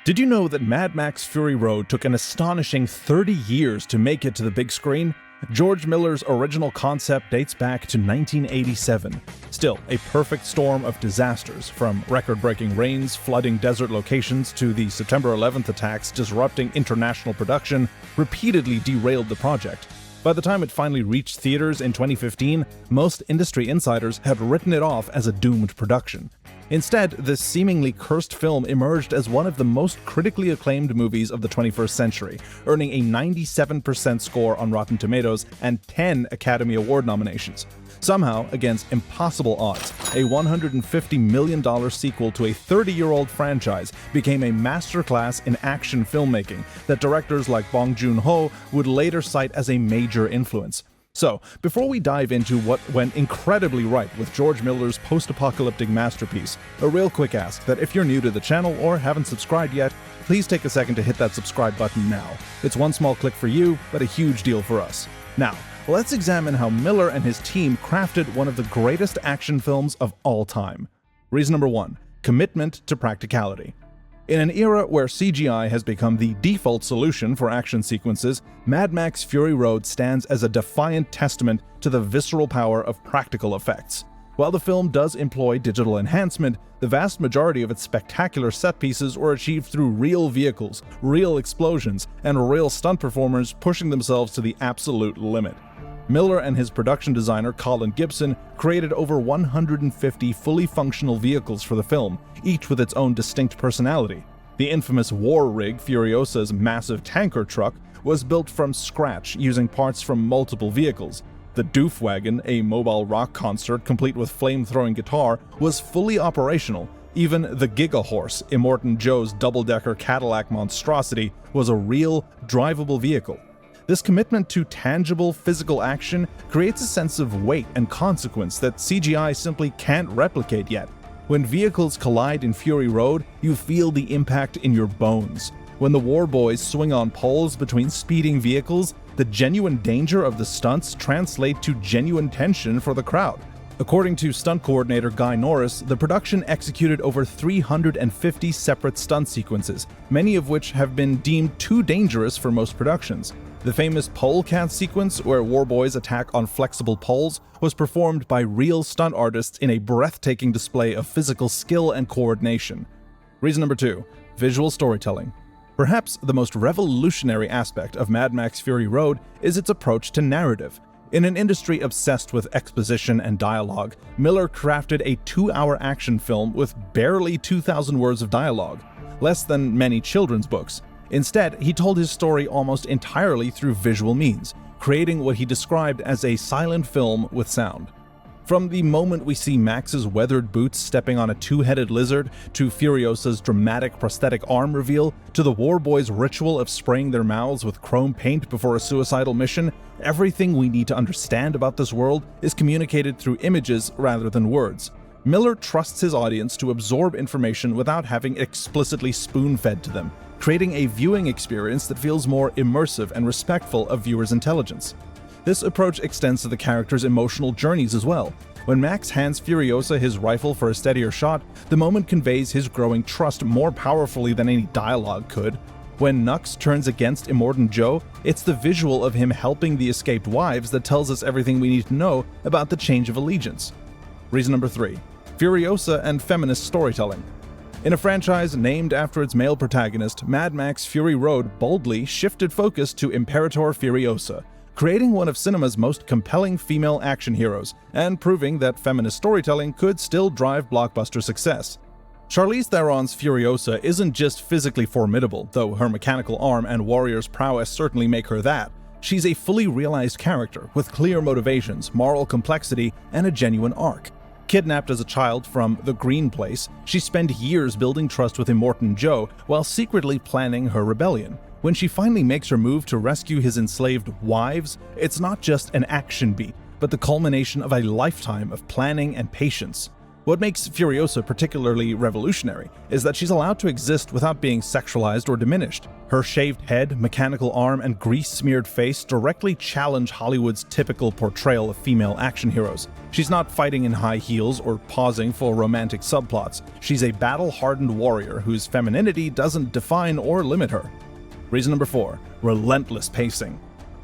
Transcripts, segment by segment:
Did you know that Mad Max Fury Road took an astonishing 30 years to make it to the big screen? George Miller's original concept dates back to 1987. Still, a perfect storm of disasters, from record-breaking rains flooding desert locations to the September 11th attacks disrupting international production, repeatedly derailed the project. By the time it finally reached theaters in 2015, most industry insiders had written it off as a doomed production. Instead, this seemingly cursed film emerged as one of the most critically acclaimed movies of the 21st century, earning a 97% score on Rotten Tomatoes and 10 Academy Award nominations. Somehow, against impossible odds, a $150 million sequel to a 30-year-old franchise became a masterclass in action filmmaking that directors like Bong Joon-ho would later cite as a major influence. So, before we dive into what went incredibly right with George Miller's post-apocalyptic masterpiece, a real quick ask that if you're new to the channel or haven't subscribed yet, please take a second to hit that subscribe button now. It's one small click for you, but a huge deal for us. Now, let's examine how Miller and his team crafted one of the greatest action films of all time. Reason number 1, commitment to practicality. In an era where CGI has become the default solution for action sequences, Mad Max Fury Road stands as a defiant testament to the visceral power of practical effects. While the film does employ digital enhancement, the vast majority of its spectacular set pieces were achieved through real vehicles, real explosions, and real stunt performers pushing themselves to the absolute limit. Miller and his production designer Colin Gibson created over 150 fully functional vehicles for the film, each with its own distinct personality. The infamous War Rig, Furiosa's massive tanker truck, was built from scratch using parts from multiple vehicles. The Doof Wagon, a mobile rock concert complete with flame-throwing guitar, was fully operational. Even the Giga Horse, Immortan Joe's double-decker Cadillac monstrosity, was a real, drivable vehicle. This commitment to tangible physical action creates a sense of weight and consequence that CGI simply can't replicate yet. When vehicles collide in Fury Road, you feel the impact in your bones. When the war boys swing on poles between speeding vehicles, the genuine danger of the stunts translate to genuine tension for the crowd. According to stunt coordinator Guy Norris, the production executed over 350 separate stunt sequences, many of which have been deemed too dangerous for most productions. The famous pole cat sequence, where war boys attack on flexible poles, was performed by real stunt artists in a breathtaking display of physical skill and coordination. Reason number 2, visual storytelling. Perhaps the most revolutionary aspect of Mad Max Fury Road is its approach to narrative. In an industry obsessed with exposition and dialogue, Miller crafted a 2-hour action film with barely 2,000 words of dialogue, less than many children's books. Instead, he told his story almost entirely through visual means, creating what he described as a silent film with sound. From the moment we see Max's weathered boots stepping on a two-headed lizard, to Furiosa's dramatic prosthetic arm reveal, to the war boys' ritual of spraying their mouths with chrome paint before a suicidal mission, everything we need to understand about this world is communicated through images rather than words. Miller trusts his audience to absorb information without having explicitly spoon-fed to them, creating a viewing experience that feels more immersive and respectful of viewers' intelligence. This approach extends to the characters' emotional journeys as well. When Max hands Furiosa his rifle for a steadier shot, the moment conveys his growing trust more powerfully than any dialogue could. When Nux turns against Immortan Joe, it's the visual of him helping the escaped wives that tells us everything we need to know about the change of allegiance. Reason number 3, Furiosa and feminist storytelling. In a franchise named after its male protagonist, Mad Max Fury Road boldly shifted focus to Imperator Furiosa, creating one of cinema's most compelling female action heroes, and proving that feminist storytelling could still drive blockbuster success. Charlize Theron's Furiosa isn't just physically formidable, though her mechanical arm and warrior's prowess certainly make her that. She's a fully realized character with clear motivations, moral complexity, and a genuine arc. Kidnapped as a child from the Green Place, she spent years building trust with Immortan Joe while secretly planning her rebellion. When she finally makes her move to rescue his enslaved wives, it's not just an action beat, but the culmination of a lifetime of planning and patience. What makes Furiosa particularly revolutionary is that she's allowed to exist without being sexualized or diminished. Her shaved head, mechanical arm, and grease-smeared face directly challenge Hollywood's typical portrayal of female action heroes. She's not fighting in high heels or pausing for romantic subplots. She's a battle-hardened warrior whose femininity doesn't define or limit her. Reason number 4, relentless pacing.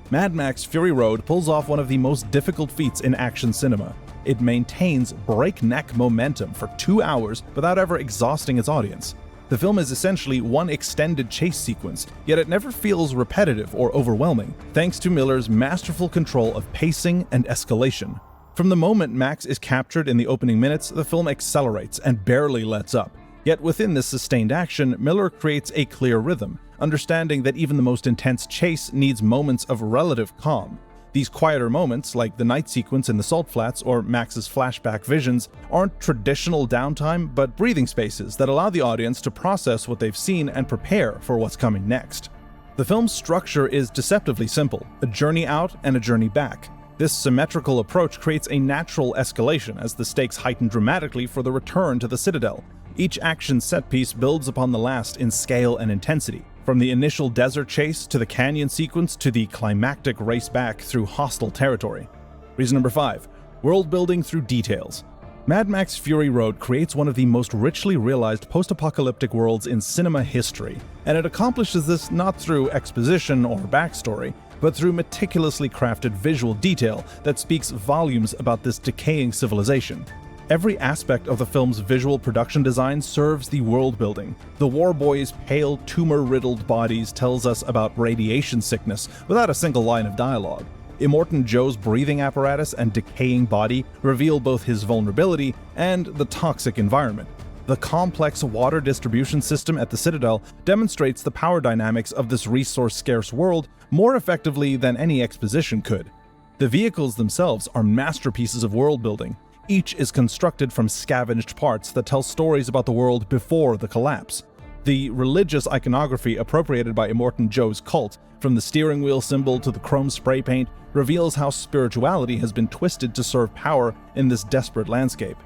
Mad Max Fury Road pulls off one of the most difficult feats in action cinema. It maintains breakneck momentum for 2 hours without ever exhausting its audience. The film is essentially one extended chase sequence, yet it never feels repetitive or overwhelming, thanks to Miller's masterful control of pacing and escalation. From the moment Max is captured in the opening minutes, the film accelerates and barely lets up. Yet within this sustained action, Miller creates a clear rhythm, understanding that even the most intense chase needs moments of relative calm. These quieter moments, like the night sequence in the Salt Flats or Max's flashback visions, aren't traditional downtime, but breathing spaces that allow the audience to process what they've seen and prepare for what's coming next. The film's structure is deceptively simple, a journey out and a journey back. This symmetrical approach creates a natural escalation as the stakes heighten dramatically for the return to the Citadel. Each action set piece builds upon the last in scale and intensity. From the initial desert chase to the canyon sequence to the climactic race back through hostile territory. Reason number 5, world building through details. Mad Max Fury Road creates one of the most richly realized post-apocalyptic worlds in cinema history, and it accomplishes this not through exposition or backstory, but through meticulously crafted visual detail that speaks volumes about this decaying civilization. Every aspect of the film's visual production design serves the world building. The war boys' pale, tumor-riddled bodies tells us about radiation sickness without a single line of dialogue. Immortan Joe's breathing apparatus and decaying body reveal both his vulnerability and the toxic environment. The complex water distribution system at the Citadel demonstrates the power dynamics of this resource-scarce world more effectively than any exposition could. The vehicles themselves are masterpieces of world building. Each is constructed from scavenged parts that tell stories about the world before the collapse. The religious iconography appropriated by Immortan Joe's cult, from the steering wheel symbol to the chrome spray paint, reveals how spirituality has been twisted to serve power in this desperate landscape.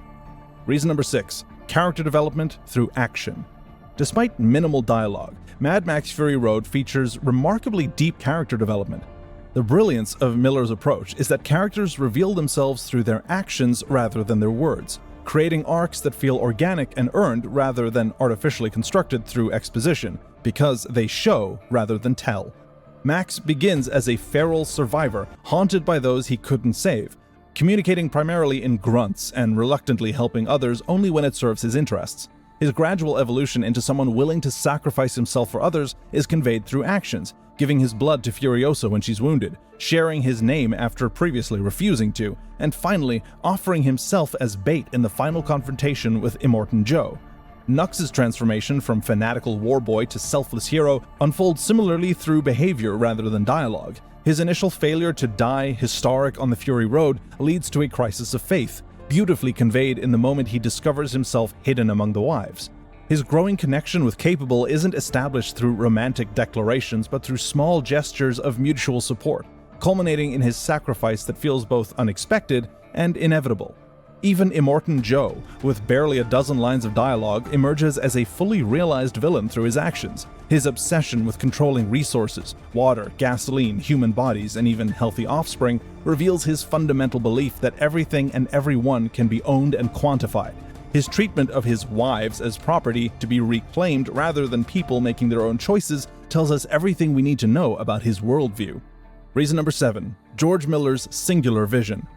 Reason number 6, character development through action. Despite minimal dialogue, Mad Max Fury Road features remarkably deep character development. The brilliance of Miller's approach is that characters reveal themselves through their actions rather than their words, creating arcs that feel organic and earned rather than artificially constructed through exposition, because they show rather than tell. Max begins as a feral survivor, haunted by those he couldn't save, communicating primarily in grunts and reluctantly helping others only when it serves his interests. His gradual evolution into someone willing to sacrifice himself for others is conveyed through actions, giving his blood to Furiosa when she's wounded, sharing his name after previously refusing to, and finally offering himself as bait in the final confrontation with Immortan Joe. Nux's transformation from fanatical warboy to selfless hero unfolds similarly through behavior rather than dialogue. His initial failure to die, historic on the Fury Road, leads to a crisis of faith, beautifully conveyed in the moment he discovers himself hidden among the wives. His growing connection with Capable isn't established through romantic declarations but through small gestures of mutual support, culminating in his sacrifice that feels both unexpected and inevitable. Even Immortan Joe, with barely a dozen lines of dialogue, emerges as a fully realized villain through his actions. His obsession with controlling resources, water, gasoline, human bodies, and even healthy offspring reveals his fundamental belief that everything and everyone can be owned and quantified. His treatment of his wives as property to be reclaimed rather than people making their own choices tells us everything we need to know about his worldview. Reason number 7, George Miller's singular vision.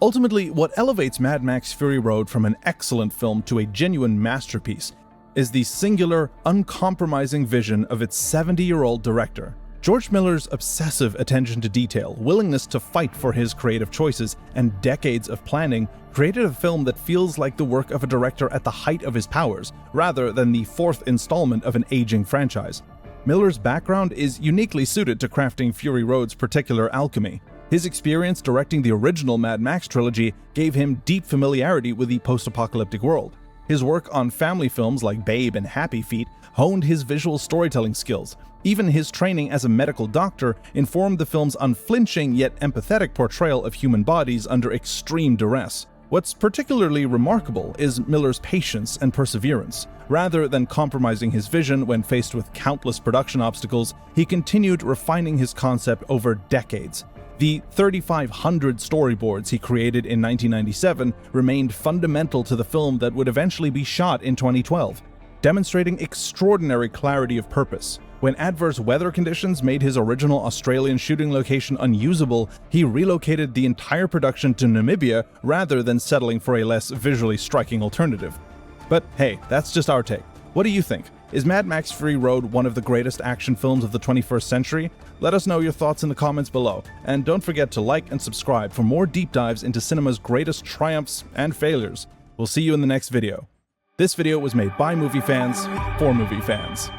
Ultimately, what elevates Mad Max Fury Road from an excellent film to a genuine masterpiece is the singular, uncompromising vision of its 70-year-old director. George Miller's obsessive attention to detail, willingness to fight for his creative choices, and decades of planning created a film that feels like the work of a director at the height of his powers, rather than the fourth installment of an aging franchise. Miller's background is uniquely suited to crafting Fury Road's particular alchemy. His experience directing the original Mad Max trilogy gave him deep familiarity with the post-apocalyptic world. His work on family films like Babe and Happy Feet honed his visual storytelling skills. Even his training as a medical doctor informed the film's unflinching yet empathetic portrayal of human bodies under extreme duress. What's particularly remarkable is Miller's patience and perseverance. Rather than compromising his vision when faced with countless production obstacles, he continued refining his concept over decades. The 3,500 storyboards he created in 1997 remained fundamental to the film that would eventually be shot in 2012, demonstrating extraordinary clarity of purpose. When adverse weather conditions made his original Australian shooting location unusable, he relocated the entire production to Namibia rather than settling for a less visually striking alternative. But hey, that's just our take. What do you think? Is Mad Max Fury Road one of the greatest action films of the 21st century? Let us know your thoughts in the comments below, and don't forget to like and subscribe for more deep dives into cinema's greatest triumphs and failures. We'll see you in the next video. This video was made by movie fans, for movie fans.